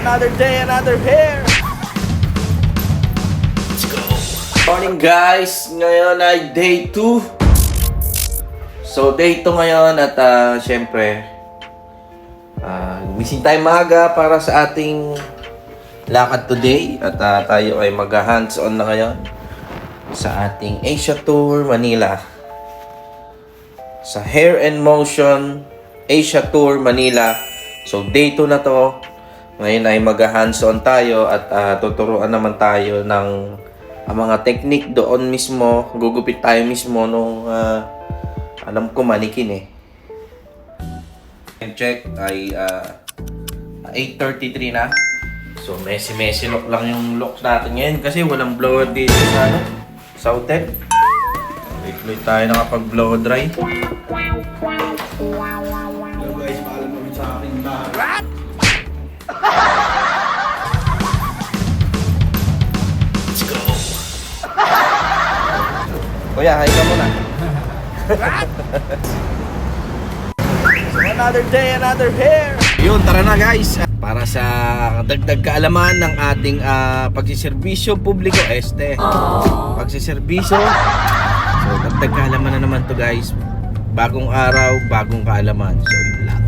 another day, another hair. Let's go. Morning guys, ngayon ay day 2. So day 2 ngayon at syempre gising tayo maaga para sa ating lakad today at tayo ay mag-hands-on na ngayon sa ating Asia Tour Manila. Sa Hair and Motion Asia Tour Manila. So day 2 na to. Ngayon ay mag-hands-on tayo at tuturuan naman tayo ng mga technique doon mismo. Gugupit tayo mismo nung alam ko manikin check ay 8:33 na. So messy look lang yung looks natin ngayon kasi walang blower dito sa hotel. Wait tayo nakapag-blow dry. Hello guys, paalam kami sa aking bahay. Let's go! Kuya, hi ka muna. So another day, another hair. Yun, tara na guys. Para sa dagdag kaalaman ng ating pagsiservisyo publiko pagsiservisyo. So dagdag kaalaman na naman to guys. Bagong araw, bagong kaalaman. So yun lang.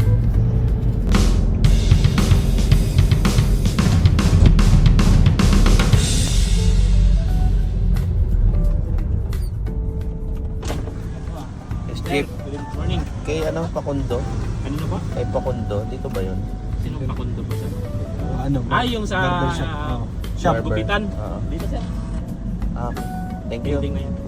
Jeep. Good morning. Kay Pakundo? Kanino ba? Kay Pakundo, dito ba yun? Sinong pakundo ba sir? Yung sa Barber. gupitan. Oo. Dito sir. Thank you. Building na yan.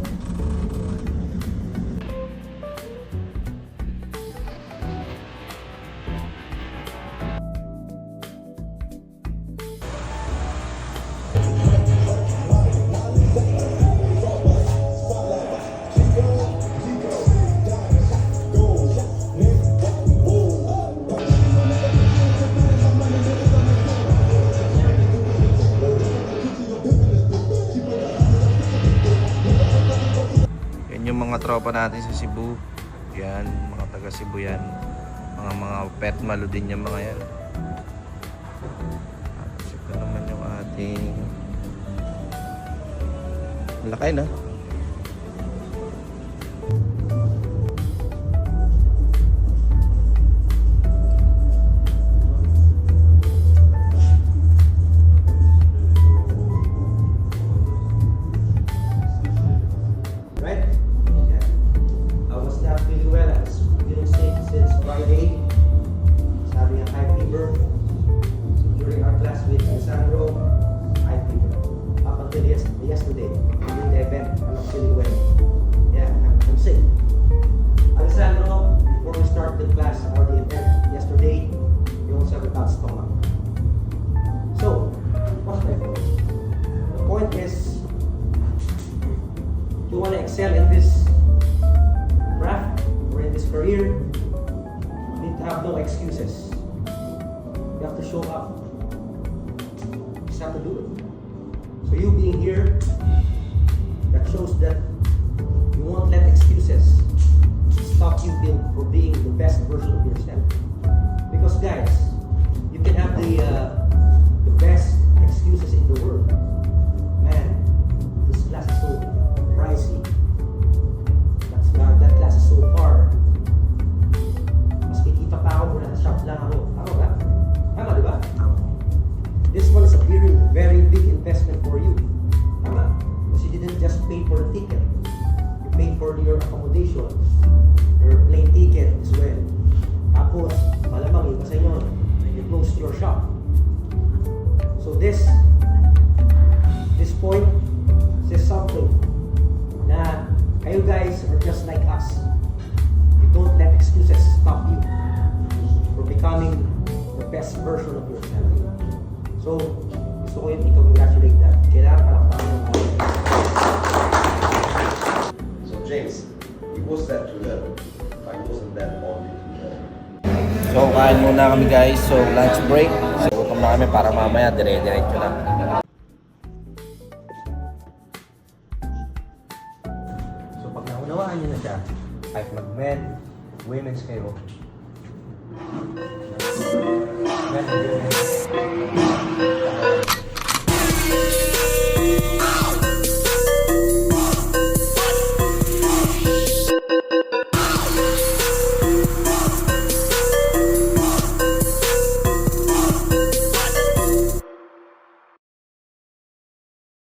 Yung mga tropa natin sa Cebu. Yan, mga taga Cebu yan. Mga pet malo din yung mga yan. Tapos ito naman yung ating laki na. Yesterday, during the event, I'm not feeling well. Yeah, I'm sick. Alessandro, before we start the class or the event yesterday, you also have a bad stomach. So, what's my point? The point is, if you want to excel in this craft or in this career, you need to have no excuses. You have to show up. You just have to do it. So you being here, that shows that you won't let excuses stop you for being the best version of yourself. Because guys, you can have the best excuses in the world. Man, this class is so pricey. That class is so far. Mas kikita pa ako muna sa shop lang ako. Tama ba? Tama, di ba? This one is a very, very big investment for you. Tama? Because you didn't just pay for the ticket. You paid for your accommodation, your plane ticket as well. Tapos, malamang iba sa inyo, you closed your shop. So this point says something na kayo guys are just like us. You don't let excuses stop you from becoming the best version of yourself. So, gusto ko yun i-congratulate that. Kailangan palakpakan ng mga. So James, he was that to learn, but he wasn't that only to learn. So kain muna kami guys. So lunch break. So gutom na kami para mamaya dire-diretso na. So, pag naunawaan nyo na siya, kahit mag-men, women's kayo, men and women,